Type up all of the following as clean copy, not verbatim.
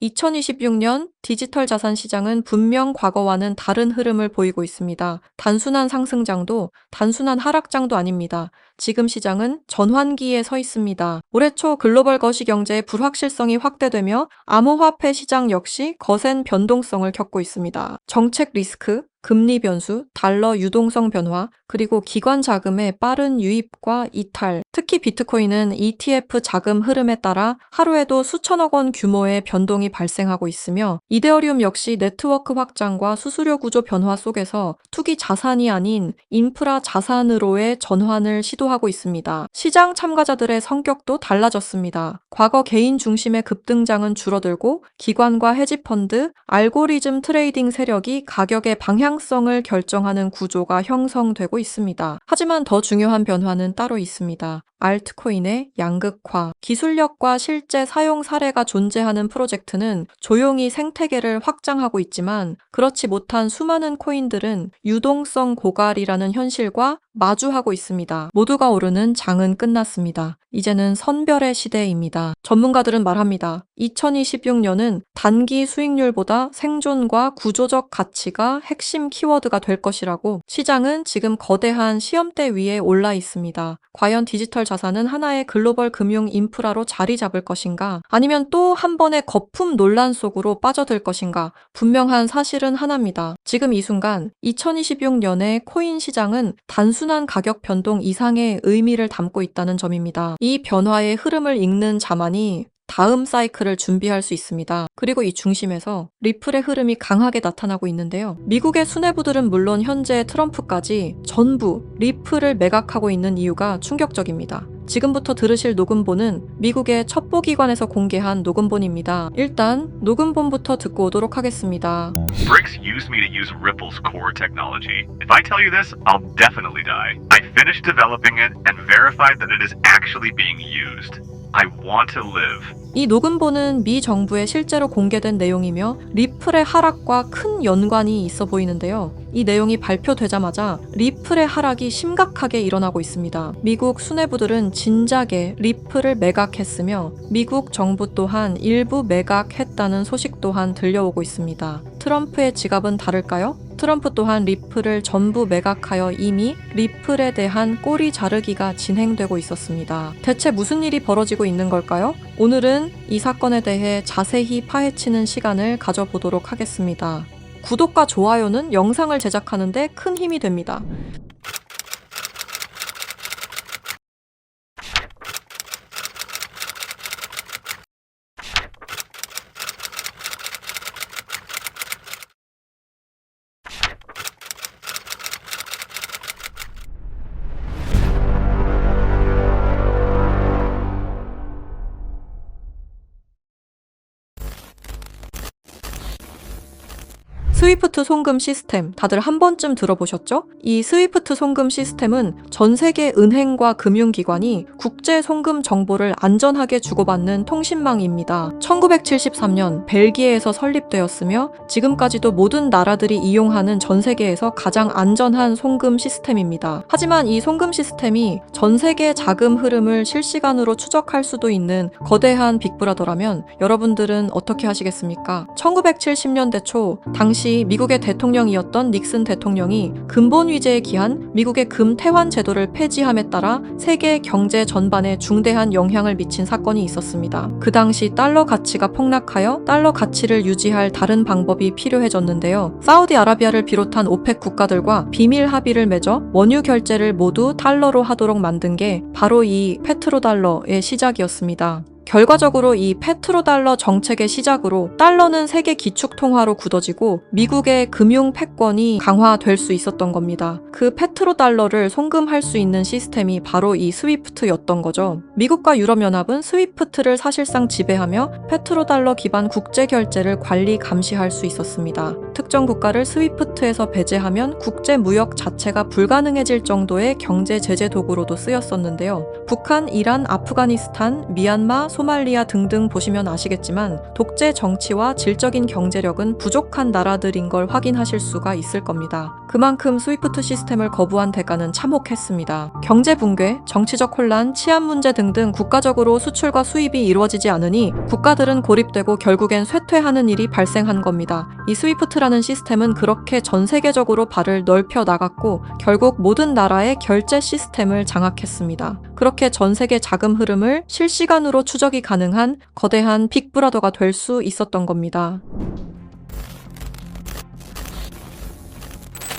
2026년 디지털 자산 시장은 분명 과거와는 다른 흐름을 보이고 있습니다. 단순한 상승장도 단순한 하락장도 아닙니다. 지금 시장은 전환기에 서 있습니다. 올해 초 글로벌 거시 경제의 불확실성이 확대되며 암호화폐 시장 역시 거센 변동성을 겪고 있습니다. 정책 리스크, 금리 변수, 달러 유동성 변화, 그리고 기관 자금의 빠른 유입과 이탈, 특히 비트코인은 ETF 자금 흐름에 따라 하루에도 수천억 원 규모의 변동이 발생하고 있으며 이데어리움 역시 네트워크 확장과 수수료 구조 변화 속에서 투기 자산이 아닌 인프라 자산으로의 전환을 시도하고 있습니다. 시장 참가자들의 성격도 달라졌습니다. 과거 개인 중심의 급등장은 줄어들고 기관과 헤지펀드, 알고리즘 트레이딩 세력이 가격의 방향성을 결정하는 구조가 형성되고 있습니다. 하지만 더 중요한 변화는 따로 있습니다. 알트코인의 양극화, 기술력과 실제 사용 사례가 존재하는 프로젝트는 조용히 생태계를 확장하고 있지만 그렇지 못한 수많은 코인들은 유동성 고갈이라는 현실과 마주하고 있습니다. 모두가 오르는 장은 끝났습니다. 이제는 선별의 시대입니다. 전문가들은 말합니다. 2026년은 단기 수익률보다 생존과 구조적 가치가 핵심 키워드가 될 것이라고. 시장은 지금 거대한 시험대 위에 올라 있습니다. 과연 디지털 자산은 하나의 글로벌 금융 인프라로 자리 잡을 것인가? 아니면 또 한 번의 거품 논란 속으로 빠져들 것인가? 분명한 사실은 하나입니다. 지금 이 순간 2026년의 코인 시장은 단순한 가격 변동 이상의 의미를 담고 있다는 점입니다. 이 변화의 흐름을 읽는 자만이 다음 사이클을 준비할 수 있습니다. 그리고 이 중심에서 리플의 흐름이 강하게 나타나고 있는데요. 미국의 수뇌부들은 물론 현재 트럼프까지 전부 리플을 매각하고 있는 이유가 충격적입니다. 지금부터 들으실 녹음본은 미국의 첩보기관에서 공개한 녹음본입니다. 일단 녹음본부터 듣고 오도록 하겠습니다. Bricks used me to use Ripple's core technology. If I tell you this, I'll definitely die. I finished developing it and verified that it is actually being used. I want to live. 이 녹음본은 미 정부에 실제로 공개된 내용이며 리플의 하락과 큰 연관이 있어 보이는데요. 이 내용이 발표되자마자 리플의 하락이 심각하게 일어나고 있습니다. 미국 수뇌부들은 진작에 리플을 매각했으며 미국 정부 또한 일부 매각했다는 소식 또한 들려오고 있습니다. 트럼프의 지갑은 다를까요? 트럼프 또한 리플을 전부 매각하여 이미 리플에 대한 꼬리 자르기가 진행되고 있었습니다. 대체 무슨 일이 벌어지고 있는 걸까요? 오늘은 이 사건에 대해 자세히 파헤치는 시간을 가져보도록 하겠습니다. 구독과 좋아요는 영상을 제작하는데 큰 힘이 됩니다. 스위프트 송금 시스템 다들 한 번쯤 들어보셨죠? 이 스위프트 송금 시스템은 전 세계 은행과 금융기관이 국제 송금 정보를 안전하게 주고받는 통신망입니다. 1973년 벨기에에서 설립되었으며 지금까지도 모든 나라들이 이용하는 전 세계에서 가장 안전한 송금 시스템입니다. 하지만 이 송금 시스템이 전 세계 자금 흐름을 실시간으로 추적할 수도 있는 거대한 빅브라더라면 여러분들은 어떻게 하시겠습니까? 1970년대 초 당시 미국의 대통령이었던 닉슨 대통령이 근본 위제에 기한 미국의 금태환 제도를 폐지함에 따라 세계 경제 전반에 중대한 영향을 미친 사건이 있었습니다. 그 당시 달러 가치가 폭락하여 달러 가치를 유지할 다른 방법이 필요해졌는데요. 사우디아라비아를 비롯한 오펙 국가들과 비밀 합의를 맺어 원유 결제를 모두 달러로 하도록 만든 게 바로 이 페트로달러의 시작이었습니다. 결과적으로 이 페트로달러 정책의 시작으로 달러는 세계 기축통화로 굳어지고 미국의 금융 패권이 강화될 수 있었던 겁니다. 그 페트로달러를 송금할 수 있는 시스템이 바로 이 스위프트였던 거죠. 미국과 유럽연합은 스위프트를 사실상 지배하며 페트로달러 기반 국제결제를 관리 감시할 수 있었습니다. 특정 국가를 스위프트에서 배제하면 국제무역 자체가 불가능해질 정도의 경제 제재 도구로도 쓰였었는데요. 북한, 이란, 아프가니스탄, 미얀마, 소말리아 등등 보시면 아시겠지만 독재 정치와 질적인 경제력은 부족한 나라들인 걸 확인하실 수가 있을 겁니다. 그만큼 스위프트 시스템을 거부한 대가는 참혹했습니다. 경제 붕괴, 정치적 혼란, 치안 문제 등등 국가적으로 수출과 수입이 이루어지지 않으니 국가들은 고립되고 결국엔 쇠퇴하는 일이 발생한 겁니다. 이 스위프트라는 시스템은 그렇게 전 세계적으로 발을 넓혀 나갔고 결국 모든 나라의 결제 시스템을 장악했습니다. 그렇게 전 세계 자금 흐름을 실시간으로 추적이 가능한 거대한 빅브라더가 될 수 있었던 겁니다.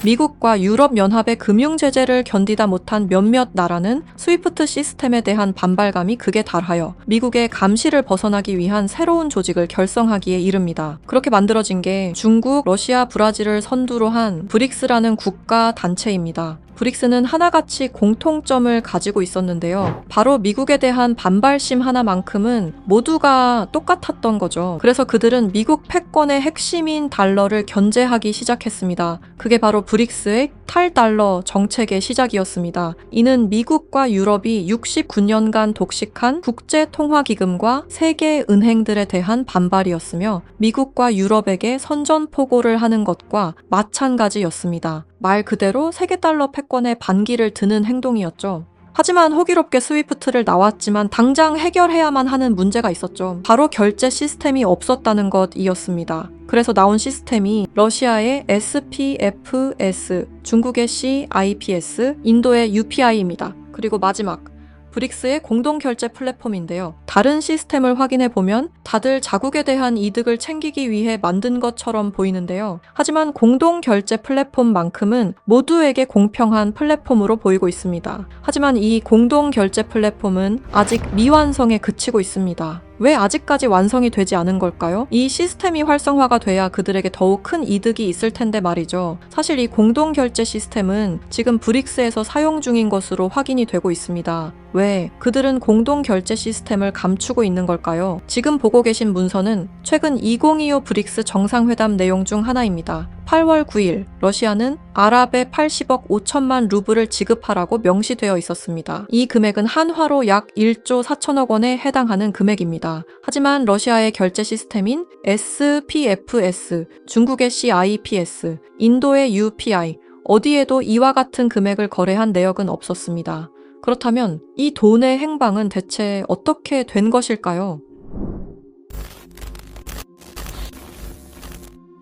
미국과 유럽연합의 금융 제재를 견디다 못한 몇몇 나라는 스위프트 시스템에 대한 반발감이 극에 달하여 미국의 감시를 벗어나기 위한 새로운 조직을 결성하기에 이릅니다. 그렇게 만들어진 게 중국, 러시아, 브라질을 선두로 한 브릭스라는 국가 단체입니다. 브릭스는 하나같이 공통점을 가지고 있었는데요. 바로 미국에 대한 반발심 하나만큼은 모두가 똑같았던 거죠. 그래서 그들은 미국 패권의 핵심인 달러를 견제하기 시작했습니다. 그게 바로 브릭스의 탈달러 정책의 시작이었습니다. 이는 미국과 유럽이 69년간 독식한 국제통화기금과 세계은행들에 대한 반발이었으며 미국과 유럽에게 선전포고를 하는 것과 마찬가지였습니다. 말 그대로 세계달러 패권에 반기를 드는 행동이었죠. 하지만 호기롭게 스위프트를 나왔지만 당장 해결해야만 하는 문제가 있었죠. 바로 결제 시스템이 없었다는 것이었습니다. 그래서 나온 시스템이 러시아의 SPFS, 중국의 CIPS, 인도의 UPI입니다. 그리고 마지막 브릭스의 공동결제 플랫폼인데요. 다른 시스템을 확인해 보면 다들 자국에 대한 이득을 챙기기 위해 만든 것처럼 보이는데요. 하지만 공동결제 플랫폼만큼은 모두에게 공평한 플랫폼으로 보이고 있습니다. 하지만 이 공동결제 플랫폼은 아직 미완성에 그치고 있습니다. 왜 아직까지 완성이 되지 않은 걸까요? 이 시스템이 활성화가 돼야 그들에게 더욱 큰 이득이 있을 텐데 말이죠. 사실 이 공동결제 시스템은 지금 브릭스에서 사용 중인 것으로 확인이 되고 있습니다. 왜? 그들은 공동결제 시스템을 감추고 있는 걸까요? 지금 보고 계신 문서는 최근 2025 브릭스 정상회담 내용 중 하나입니다. 8월 9일 러시아는 아랍에 80억 5천만 루블을 지급하라고 명시되어 있었습니다. 이 금액은 한화로 약 1조 4천억 원에 해당하는 금액입니다. 하지만 러시아의 결제 시스템인 SPFS, 중국의 CIPS, 인도의 UPI, 어디에도 이와 같은 금액을 거래한 내역은 없었습니다. 그렇다면 이 돈의 행방은 대체 어떻게 된 것일까요?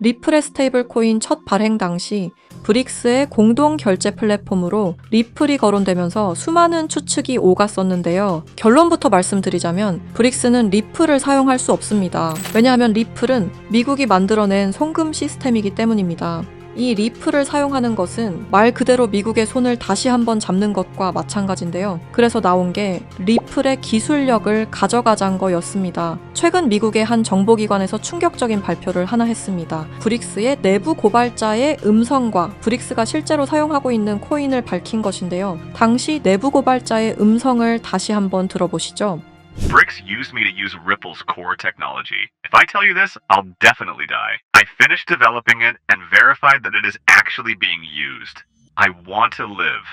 리플의 스테이블 코인 첫 발행 당시 브릭스의 공동 결제 플랫폼으로 리플이 거론되면서 수많은 추측이 오갔었는데요. 결론부터 말씀드리자면 브릭스는 리플을 사용할 수 없습니다. 왜냐하면 리플은 미국이 만들어낸 송금 시스템이기 때문입니다. 이 리플을 사용하는 것은 말 그대로 미국의 손을 다시 한번 잡는 것과 마찬가지인데요. 그래서 나온 게 리플의 기술력을 가져가자는 거였습니다. 최근 미국의 한 정보기관에서 충격적인 발표를 하나 했습니다. 브릭스의 내부 고발자의 음성과 브릭스가 실제로 사용하고 있는 코인을 밝힌 것인데요. 당시 내부 고발자의 음성을 다시 한번 들어보시죠. BRICS used me to use Ripple's core technology. If I tell you this, I'll definitely die. I finished developing it and verified that it is actually being used. I want to live.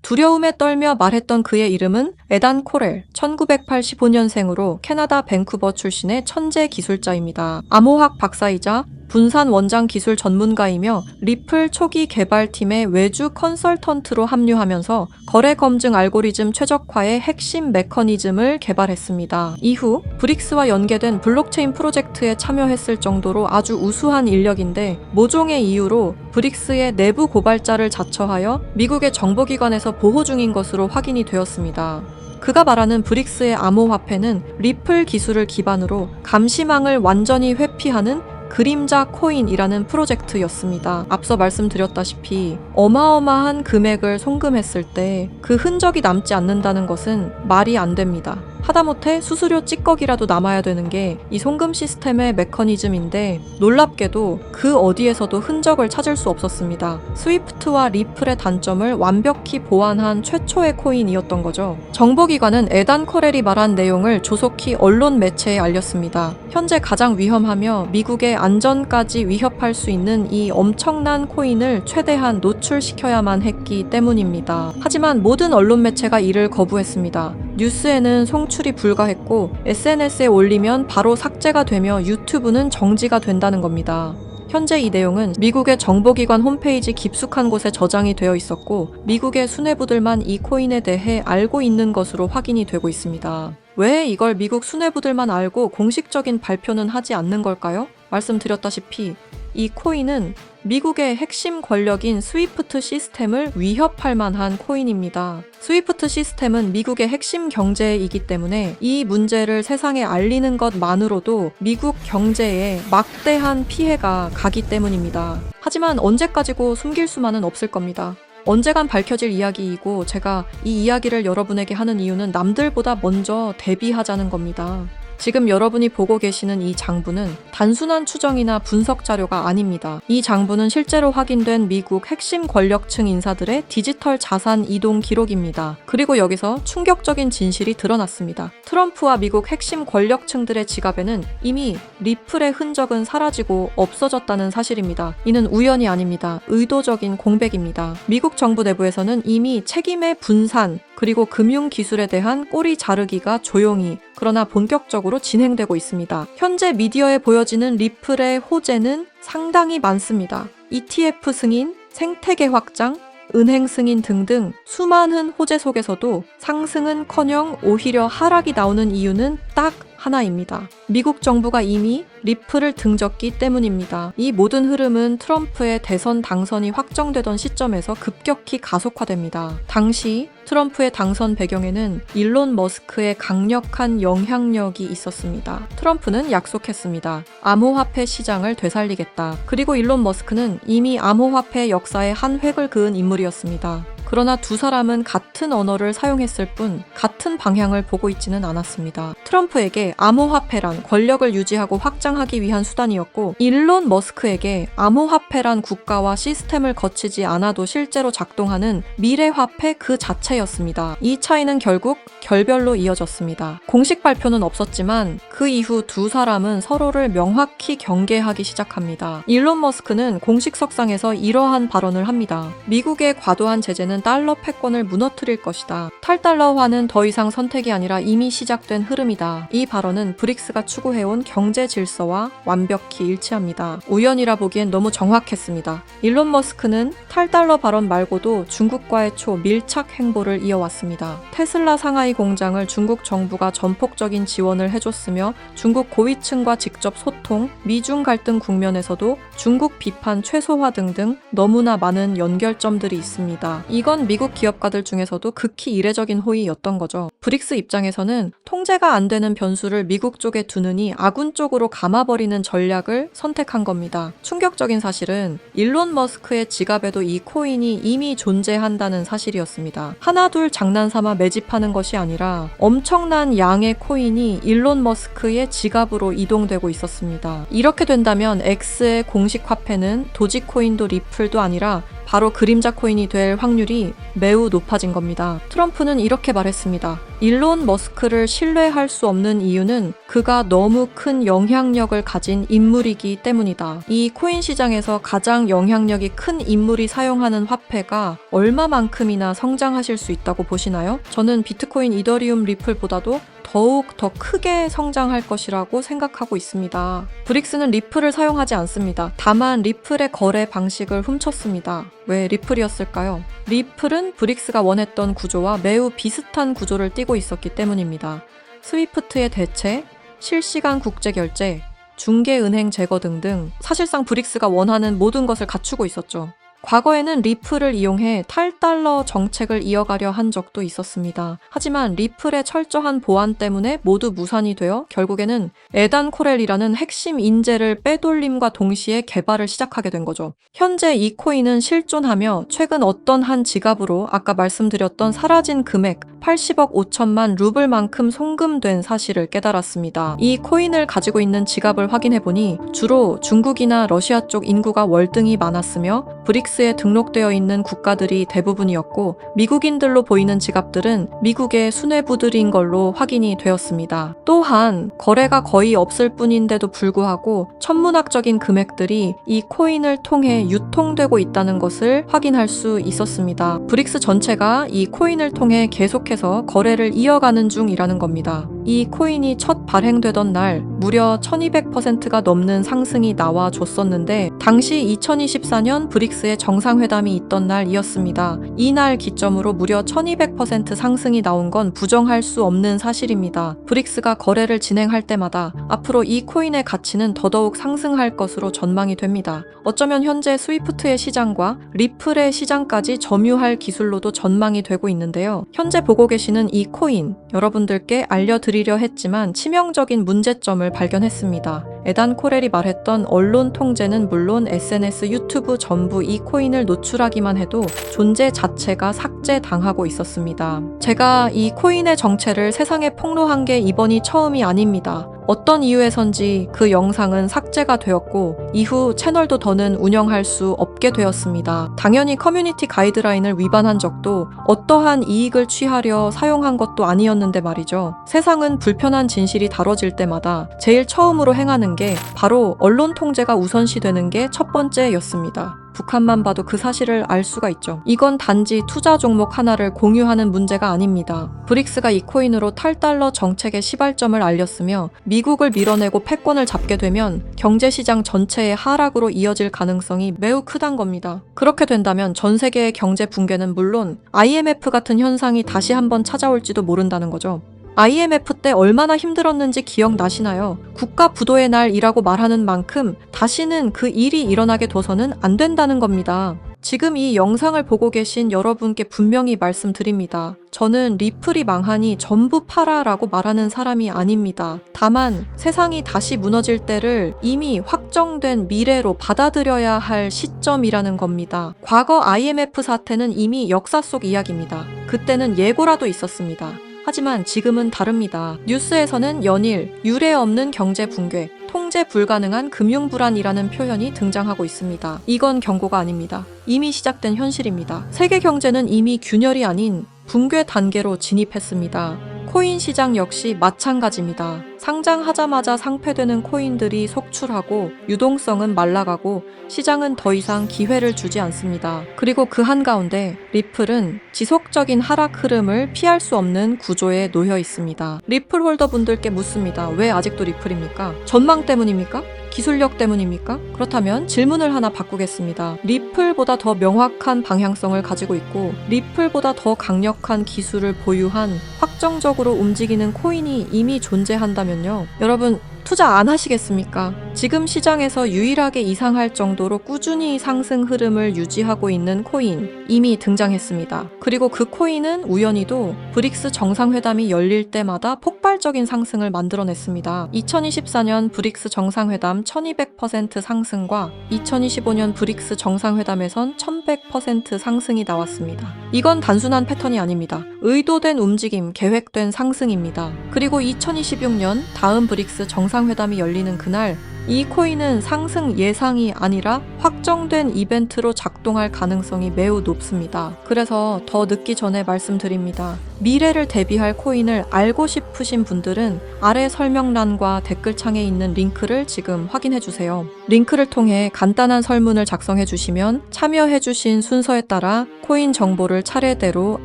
두려움에 떨며 말했던 그의 이름은 에단 코렐, 1985년생으로 캐나다 밴쿠버 출신의 천재 기술자입니다. 암호학 박사이자 분산 원장 기술 전문가이며 리플 초기 개발팀의 외주 컨설턴트로 합류하면서 거래 검증 알고리즘 최적화의 핵심 메커니즘을 개발했습니다. 이후 브릭스와 연계된 블록체인 프로젝트에 참여했을 정도로 아주 우수한 인력인데 모종의 이유로 브릭스의 내부 고발자를 자처하여 미국의 정보기관에서 보호 중인 것으로 확인이 되었습니다. 그가 말하는 브릭스의 암호화폐는 리플 기술을 기반으로 감시망을 완전히 회피하는 그림자 코인이라는 프로젝트였습니다. 앞서 말씀드렸다시피 어마어마한 금액을 송금했을 때 그 흔적이 남지 않는다는 것은 말이 안 됩니다. 하다못해 수수료 찌꺼기라도 남아야 되는 게 이 송금 시스템의 메커니즘인데 놀랍게도 그 어디에서도 흔적을 찾을 수 없었습니다. 스위프트와 리플의 단점을 완벽히 보완한 최초의 코인이었던 거죠. 정보기관은 에단 코렐이 말한 내용을 조속히 언론 매체에 알렸습니다. 현재 가장 위험하며 미국의 안전까지 위협할 수 있는 이 엄청난 코인을 최대한 노출시켜야만 했기 때문입니다. 하지만 모든 언론 매체가 이를 거부했습니다. 뉴스에는 송출이 불가했고 SNS에 올리면 바로 삭제가 되며 유튜브는 정지가 된다는 겁니다. 현재 이 내용은 미국의 정보기관 홈페이지 깊숙한 곳에 저장이 되어 있었고 미국의 수뇌부들만 이 코인에 대해 알고 있는 것으로 확인이 되고 있습니다. 왜 이걸 미국 수뇌부들만 알고 공식적인 발표는 하지 않는 걸까요? 말씀드렸다시피 이 코인은 미국의 핵심 권력인 스위프트 시스템을 위협할 만한 코인입니다. 스위프트 시스템은 미국의 핵심 경제이기 때문에 이 문제를 세상에 알리는 것만으로도 미국 경제에 막대한 피해가 가기 때문입니다. 하지만 언제까지고 숨길 수만은 없을 겁니다. 언젠간 밝혀질 이야기이고 제가 이 이야기를 여러분에게 하는 이유는 남들보다 먼저 대비하자는 겁니다. 지금 여러분이 보고 계시는 이 장부는 단순한 추정이나 분석 자료가 아닙니다. 이 장부는 실제로 확인된 미국 핵심 권력층 인사들의 디지털 자산 이동 기록입니다. 그리고 여기서 충격적인 진실이 드러났습니다. 트럼프와 미국 핵심 권력층들의 지갑에는 이미 리플의 흔적은 사라지고 없어졌다는 사실입니다. 이는 우연이 아닙니다. 의도적인 공백입니다. 미국 정부 내부에서는 이미 책임의 분산, 그리고 금융기술에 대한 꼬리 자르기가 조용히 그러나 본격적으로 진행되고 있습니다. 현재 미디어에 보여지는 리플의 호재는 상당히 많습니다. ETF 승인, 생태계 확장, 은행 승인 등등 수많은 호재 속에서도 상승은커녕 오히려 하락이 나오는 이유는 딱 하나입니다. 미국 정부가 이미 리플을 등졌기 때문입니다. 이 모든 흐름은 트럼프의 대선 당선이 확정되던 시점에서 급격히 가속화됩니다. 당시 트럼프의 당선 배경에는 일론 머스크의 강력한 영향력이 있었습니다. 트럼프는 약속했습니다. 암호화폐 시장을 되살리겠다. 그리고 일론 머스크는 이미 암호화폐 역사에 한 획을 그은 인물이었습니다. 그러나 두 사람은 같은 언어를 사용했을 뿐 같은 방향을 보고 있지는 않았습니다. 트럼프에게 암호화폐란 권력을 유지하고 확장하기 위한 수단이었고 일론 머스크에게 암호화폐란 국가와 시스템을 거치지 않아도 실제로 작동하는 미래화폐 그 자체였습니다. 이 차이는 결국 결별로 이어졌습니다. 공식 발표는 없었지만 그 이후 두 사람은 서로를 명확히 경계하기 시작합니다. 일론 머스크는 공식 석상에서 이러한 발언을 합니다. 미국의 과도한 제재는 달러 패권을 무너뜨릴 것이다. 탈달러화는 더 이상 선택이 아니라 이미 시작된 흐름이다. 이 발언은 브릭스가 추구해온 경제 질서와 완벽히 일치합니다. 우연이라 보기엔 너무 정확했습니다. 일론 머스크는 탈달러 발언 말고도 중국과의 초밀착 행보를 이어왔습니다. 테슬라 상하이 공장을 중국 정부가 전폭적인 지원을 해줬으며 중국 고위층과 직접 소통, 미중 갈등 국면에서도 중국 비판 최소화 등등 너무나 많은 연결점들이 있습니다. 이건 미국 기업가들 중에서도 극히 이례적인 호의였던 거죠. 브릭스 입장에서는 통제가 안 되는 변수를 미국 쪽에 두느니 아군 쪽으로 감아버리는 전략을 선택한 겁니다. 충격적인 사실은 일론 머스크의 지갑에도 이 코인이 이미 존재한다는 사실이었습니다. 하나둘 장난삼아 매집하는 것이 아니라 엄청난 양의 코인이 일론 머스크의 지갑으로 이동되고 있었습니다. 이렇게 된다면 X의 공식 화폐는 도지코인도 리플도 아니라 바로 그림자 코인이 될 확률이 매우 높아진 겁니다. 트럼프는 이렇게 말했습니다. 일론 머스크를 신뢰할 수 없는 이유는 그가 너무 큰 영향력을 가진 인물이기 때문이다. 이 코인 시장에서 가장 영향력이 큰 인물이 사용하는 화폐가 얼마만큼이나 성장하실 수 있다고 보시나요? 저는 비트코인, 이더리움, 리플보다도 더욱 더 크게 성장할 것이라고 생각하고 있습니다. 브릭스는 리플을 사용하지 않습니다. 다만 리플의 거래 방식을 훔쳤습니다. 왜 리플이었을까요? 리플은 브릭스가 원했던 구조와 매우 비슷한 구조를 띠고 있었기 때문입니다. 스위프트의 대체, 실시간 국제결제, 중개은행 제거 등등 사실상 브릭스가 원하는 모든 것을 갖추고 있었죠. 과거에는 리플을 이용해 탈달러 정책을 이어가려 한 적도 있었습니다. 하지만 리플의 철저한 보안 때문에 모두 무산이 되어 결국에는 에단 코렐이라는 핵심 인재를 빼돌림과 동시에 개발을 시작하게 된 거죠. 현재 이 코인은 실존하며 최근 어떤 한 지갑으로 아까 말씀드렸던 사라진 금액 80억 5천만 루블만큼 송금된 사실을 깨달았습니다. 이 코인을 가지고 있는 지갑을 확인해보니 주로 중국이나 러시아 쪽 인구가 월등히 많았으며 브릭스에 등록되어 있는 국가들이 대부분이었고 미국인들로 보이는 지갑들은 미국의 수뇌부들인 걸로 확인이 되었습니다. 또한 거래가 거의 없을 뿐인데도 불구하고 천문학적인 금액들이 이 코인을 통해 유통되고 있다는 것을 확인할 수 있었습니다. 브릭스 전체가 이 코인을 통해 계속해서 거래를 이어가는 중이라는 겁니다. 이 코인이 첫 발행되던 날 무려 1200%가 넘는 상승이 나와줬었는데 당시 2024년 브릭스의 정상회담이 있던 날이었습니다. 이날 기점으로 무려 1200% 상승이 나온 건 부정할 수 없는 사실입니다. 브릭스가 거래를 진행할 때마다 앞으로 이 코인의 가치는 더더욱 상승할 것으로 전망이 됩니다. 어쩌면 현재 스위프트의 시장과 리플의 시장까지 점유할 기술로도 전망이 되고 있는데요. 현재 보고 계시는 이 코인, 여러분들께 알려드리려 했지만 치명적인 문제점을 발견했습니다. 에단 코렐이 말했던 언론 통제는 물론 SNS, 유튜브 전부 이 코인을 노출하기만 해도 존재 자체가 삭제당하고 있었습니다. 제가 이 코인의 정체를 세상에 폭로한 게 이번이 처음이 아닙니다. 어떤 이유에선지 그 영상은 삭제가 되었고 이후 채널도 더는 운영할 수 없게 되었습니다. 당연히 커뮤니티 가이드라인을 위반한 적도 어떠한 이익을 취하려 사용한 것도 아니었는데 말이죠. 세상은 불편한 진실이 다뤄질 때마다 제일 처음으로 행하는 게 바로 언론 통제가 우선시되는 게 첫 번째였습니다. 북한만 봐도 그 사실을 알 수가 있죠. 이건 단지 투자 종목 하나를 공유하는 문제가 아닙니다. 브릭스가 이 코인으로 탈달러 정책의 시발점을 알렸으며 미국을 밀어내고 패권을 잡게 되면 경제시장 전체의 하락으로 이어질 가능성이 매우 크단 겁니다. 그렇게 된다면 전 세계의 경제 붕괴는 물론 IMF 같은 현상이 다시 한번 찾아올지도 모른다는 거죠. IMF 때 얼마나 힘들었는지 기억나시나요? 국가 부도의 날이라고 말하는 만큼 다시는 그 일이 일어나게 둬서는 안 된다는 겁니다. 지금 이 영상을 보고 계신 여러분께 분명히 말씀드립니다. 저는 리플이 망하니 전부 팔아라고 말하는 사람이 아닙니다. 다만 세상이 다시 무너질 때를 이미 확정된 미래로 받아들여야 할 시점이라는 겁니다. 과거 IMF 사태는 이미 역사 속 이야기입니다. 그때는 예고라도 있었습니다. 하지만 지금은 다릅니다. 뉴스에서는 연일 유례 없는 경제 붕괴, 통제 불가능한 금융 불안이라는 표현이 등장하고 있습니다. 이건 경고가 아닙니다. 이미 시작된 현실입니다. 세계 경제는 이미 균열이 아닌 붕괴 단계로 진입했습니다. 코인 시장 역시 마찬가지입니다. 상장하자마자 상폐되는 코인들이 속출하고 유동성은 말라가고 시장은 더 이상 기회를 주지 않습니다. 그리고 그 한가운데 리플은 지속적인 하락 흐름을 피할 수 없는 구조에 놓여 있습니다. 리플 홀더분들께 묻습니다. 왜 아직도 리플입니까? 전망 때문입니까? 기술력 때문입니까? 그렇다면 질문을 하나 바꾸겠습니다. 리플보다 더 명확한 방향성을 가지고 있고 리플보다 더 강력한 기술을 보유한 확정적으로 움직이는 코인이 이미 존재한다면요. 여러분 투자 안 하시겠습니까? 지금 시장에서 유일하게 이상할 정도로 꾸준히 상승 흐름을 유지하고 있는 코인 이미 등장했습니다. 그리고 그 코인은 우연히도 브릭스 정상회담이 열릴 때마다 폭발적인 상승을 만들어냈습니다. 2024년 브릭스 정상회담 1200% 상승과 2025년 브릭스 정상회담에선 1100% 상승이 나왔습니다. 이건 단순한 패턴이 아닙니다. 의도된 움직임, 계획된 상승입니다. 그리고 2026년 다음 브릭스 정상회담이 열리는 그날 이 코인은 상승 예상이 아니라 확정된 이벤트로 작동할 가능성이 매우 높습니다. 그래서 더 늦기 전에 말씀드립니다. 미래를 대비할 코인을 알고 싶으신 분들은 아래 설명란과 댓글창에 있는 링크를 지금 확인해주세요. 링크를 통해 간단한 설문을 작성해주시면 참여해주신 순서에 따라 코인 정보를 차례대로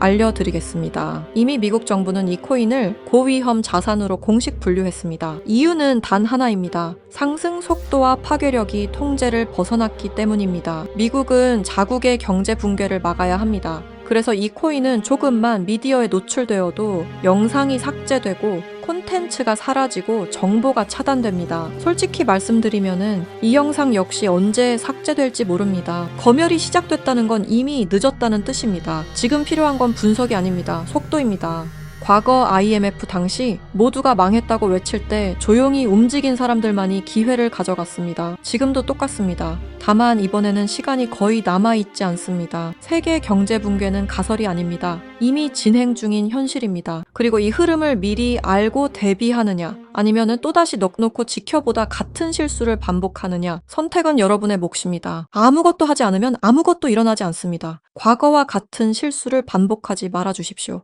알려드리겠습니다. 이미 미국 정부는 이 코인을 고위험 자산으로 공식 분류했습니다. 이유는 단 하나입니다. 상승 속도와 파괴력이 통제를 벗어났기 때문입니다. 미국은 자국의 경제 붕괴를 막아야 합니다. 그래서 이 코인은 조금만 미디어에 노출되어도 영상이 삭제되고 콘텐츠가 사라지고 정보가 차단됩니다. 솔직히 말씀드리면은 이 영상 역시 언제 삭제될지 모릅니다. 검열이 시작됐다는 건 이미 늦었다는 뜻입니다. 지금 필요한 건 분석이 아닙니다. 속도입니다. 과거 IMF 당시 모두가 망했다고 외칠 때 조용히 움직인 사람들만이 기회를 가져갔습니다. 지금도 똑같습니다. 다만 이번에는 시간이 거의 남아있지 않습니다. 세계 경제 붕괴는 가설이 아닙니다. 이미 진행 중인 현실입니다. 그리고 이 흐름을 미리 알고 대비하느냐 아니면은 또다시 넋놓고 지켜보다 같은 실수를 반복하느냐 선택은 여러분의 몫입니다. 아무것도 하지 않으면 아무것도 일어나지 않습니다. 과거와 같은 실수를 반복하지 말아주십시오.